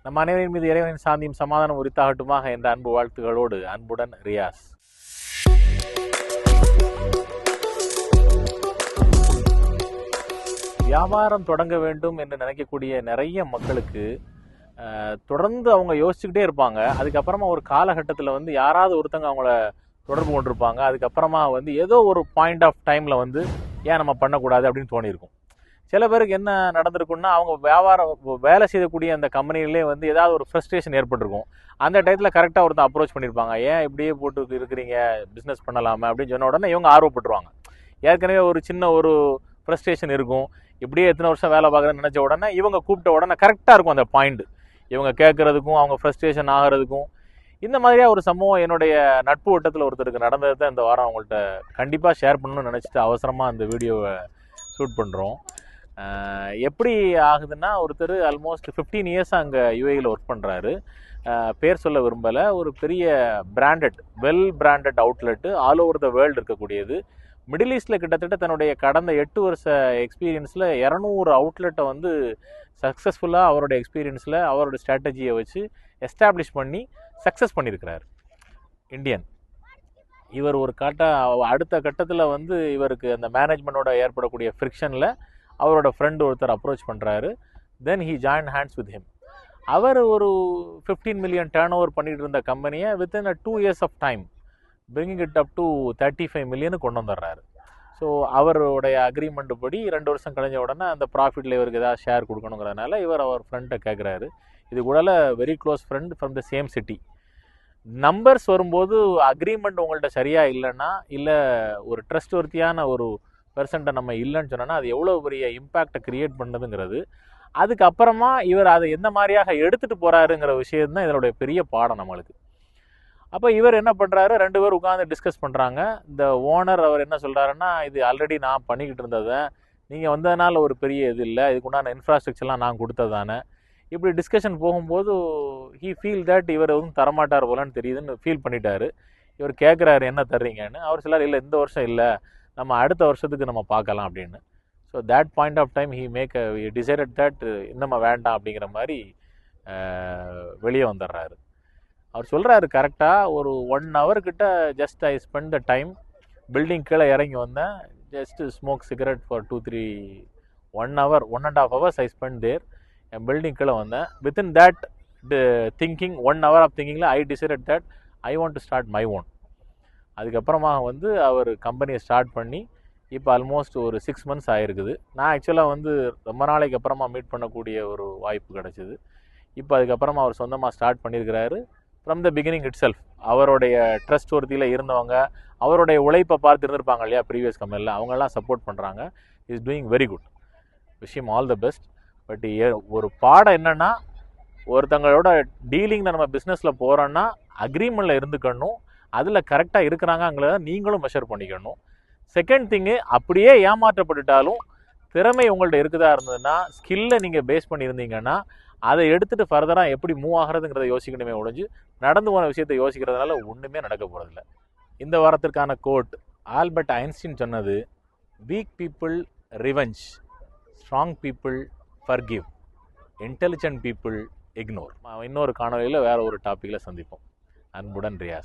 நம் அனைவரின் மீது இறைவனின் சாந்தியும் சமாதானம் உரித்தாகட்டுமாக என்ற அன்பு வாழ்த்துகளோடு அன்புடன் ரியாஸ். வியாபாரம் தொடங்க வேண்டும் என்று நினைக்கக்கூடிய நிறைய மக்களுக்கு தொடர்ந்து அவங்க யோசிச்சுக்கிட்டே இருப்பாங்க. அதுக்கப்புறமா ஒரு காலகட்டத்தில் வந்து யாராவது ஒருத்தங்க அவங்கள தொடர்பு கொண்டிருப்பாங்க. அதுக்கப்புறமா வந்து ஏதோ ஒரு பாயிண்ட் ஆஃப் டைமில் வந்து ஏன் நம்ம பண்ணக்கூடாது அப்படின்னு தோணியிருக்கும். சில பேருக்கு என்ன நடந்திருக்குன்னா, அவங்க வேலை செய்யக்கூடிய அந்த கம்பெனிலே வந்து ஏதாவது ஒரு ஃப்ரஸ்ட்ரேஷன் ஏற்பட்டிருக்கும். அந்த டயத்தில் கரெக்டாக ஒருத்தன் அப்ரோச் பண்ணியிருப்பாங்க. ஏன் இப்படியே போட்டு இருக்கிறீங்க, பிஸ்னஸ் பண்ணலாமா அப்படின்னு சொன்ன உடனே இவங்க ஆர்வப்பட்டுருவாங்க. ஏற்கனவே ஒரு சின்ன ஒரு ஃப்ரஸ்ட்ரேஷன் இருக்கும். இப்படியே எத்தனை வருஷம் வேலை பார்க்குறேன்னு நினச்ச உடனே இவங்க கூப்பிட்ட உடனே கரெக்டாக இருக்கும் அந்த பாயிண்ட், இவங்க கேட்குறதுக்கும் அவங்க ஃப்ரஸ்ட்ரேஷன் ஆகிறதுக்கும். இந்த மாதிரியாக ஒரு சம்பவம் என்னுடைய நட்பு வட்டத்தில் ஒருத்தருக்கு நடந்தது தான் இந்த வாரம் அவங்கள்ட்ட கண்டிப்பாக ஷேர் பண்ணணும்னு நினச்சிட்டு அவசரமாக அந்த வீடியோவை ஷூட் பண்ணுறோம். எப்படி ஆகுதுன்னா, ஒருத்தர் ஆல்மோஸ்ட் 15 இயர்ஸாக அங்கே யுஏஇயில் ஒர்க் பண்ணுறாரு. பேர் சொல்ல விரும்பலை. ஒரு பெரிய branded, well branded outlet all over the world இருக்கக்கூடியது. மிடில் ஈஸ்டில் கிட்டத்தட்ட தன்னுடைய கடந்த 8 வருஷ எக்ஸ்பீரியன்ஸில் 200 அவுட்லெட்டை வந்து சக்ஸஸ்ஃபுல்லாக அவருடைய எக்ஸ்பீரியன்ஸில் அவரோட ஸ்ட்ராட்டஜியை வச்சு எஸ்டாப்ளிஷ் பண்ணி சக்ஸஸ் பண்ணியிருக்கிறார். இந்தியன். இவர் ஒரு அடுத்த கட்டத்தில் வந்து இவருக்கு அந்த மேனேஜ்மெண்ட்டோட ஏற்படக்கூடிய ஃப்ரிக்ஷனில் அவரோட ஃப்ரெண்டு ஒருத்தர் அப்ரோச் பண்ணுறாரு. Then he join hands with him. அவர் ஒரு 15 மில்லியன் டர்ன் ஓவர் பண்ணிட்டு இருந்த கம்பெனியை within 2 years of time bringing it up to 35 million கொண்டு வந்துடுறாரு. ஸோ அவருடைய அக்ரிமெண்ட் படி 2 வருஷம் கழிஞ்ச உடனே அந்த ப்ராஃபிட்டில் இவருக்கு ஏதாவது ஷேர் கொடுக்கணுங்கிறதுனால இவர் அவர் ஃப்ரெண்டை கேட்குறாரு. இது கூட very close friend from the same city. Numbers வரும்போது அக்ரிமெண்ட் உங்கள்கிட்ட சரியாக இல்லைன்னா, இல்லை ஒரு ட்ரஸ்ட் ஒர்த்தியான ஒரு பெர்சன்ட்டை நம்ம இல்லைன்னு சொன்னோன்னா அது எவ்வளோ பெரிய இம்பேக்டை க்ரியேட் பண்ணுதுங்கிறது. அதுக்கப்புறமா இவர் அதை எந்த மாதிரியாக எடுத்துகிட்டு போகிறாருங்கிற விஷயம் தான் இதனுடைய பெரிய பாடம் நம்மளுக்கு. அப்போ இவர் என்ன பண்ணுறாரு, 2 பேர் உட்காந்து டிஸ்கஸ் பண்ணுறாங்க. இந்த ஓனர் அவர் என்ன சொல்கிறாருன்னா, இது ஆல்ரெடி நான் பண்ணிக்கிட்டு இருந்ததை, நீங்கள் வந்ததுனால ஒரு பெரிய இது இல்லை, இதுக்குண்டான இன்ஃப்ராஸ்ட்ரக்சர்லாம் நான் கொடுத்ததானே. இப்படி டிஸ்கஷன் போகும்போது ஹீ ஃபீல் தட் இவர் எதுவும் தரமாட்டார் போலன்னு தெரியுதுன்னு ஃபீல் பண்ணிட்டாரு. இவர் கேட்குறாரு என்ன தர்றீங்கன்னு. அவர் சொல்லார், இல்லை இந்த வருஷம் இல்லை, நம்ம அடுத்த வருஷத்துக்கு நம்ம பார்க்கலாம் அப்படின்னு. So that point of time he decided that நம்ம வேண்டாம் அப்படிங்கிற மாதிரி வெளியே வந்துடுறாரு. அவர் சொல்கிறாரு, கரெக்டாக ஒரு 1 hour கிட்ட just I spend the time. Building கீழே இறங்கி வந்தேன், just smoke cigarette for 1 hour 1.5 hours I spend there. என் பில்டிங் கீழே வந்தேன். Within that thinking 1 hour of திங்கிங்கில் I decided that I want to start my own. அதுக்கப்புறமா வந்து அவர் கம்பெனியை ஸ்டார்ட் பண்ணி இப்போ ஆல்மோஸ்ட் ஒரு 6 months ஆகிருக்குது. நான் ஆக்சுவலாக வந்து ரொம்ப நாளைக்கு அப்புறமா மீட் பண்ணக்கூடிய ஒரு வாய்ப்பு கிடச்சிது. இப்போ அதுக்கப்புறமா அவர் சொந்தமாக ஸ்டார்ட் பண்ணியிருக்கிறாரு. From the beginning it self அவருடைய ட்ரஸ்ட் ஒர்த்தியில் இருந்தவங்க, அவருடைய உழைப்பை பார்த்து இருந்திருப்பாங்க இல்லையா ப்ரீவியஸ் கம்பெனியில், அவங்கெல்லாம் சப்போர்ட் பண்ணுறாங்க. Is doing very good. விஷயம் ஆல் த பெஸ்ட். பட் ஒரு பாடம் என்னென்னா, ஒருத்தங்களோட டீலிங்கில் நம்ம பிஸ்னஸில் போகிறோன்னா அக்ரிமெண்ட்டில் இருந்துக்கணும். அதில் கரெக்டாக இருக்கிறாங்கங்கிறத நீங்களும் மெஷர் பண்ணிக்கணும். செகண்ட் திங்கு, அப்படியே ஏமாற்றப்பட்டுட்டாலும் திறமை உங்கள்கிட்ட இருக்குதா இருந்ததுன்னா, ஸ்கில்லை நீங்கள் பேஸ் பண்ணியிருந்தீங்கன்னா அதை எடுத்துகிட்டு ஃபர்தராக எப்படி மூவ் ஆகிறதுங்கிறத யோசிக்கணுமே ஒழிஞ்சு நடந்து போன விஷயத்தை யோசிக்கிறதுனால ஒன்றுமே நடக்க போகிறதில்ல. இந்த வாரத்திற்கான கோட் ஆல்பர்ட் ஐன்ஸ்டீன் சொன்னது, week people revenge, strong people forgive, intelligent people ignore. இன்னொரு காணொலியில் வேறு ஒரு டாப்பிக்கில் சந்திப்போம். அன்புடன் ரியாஸ்.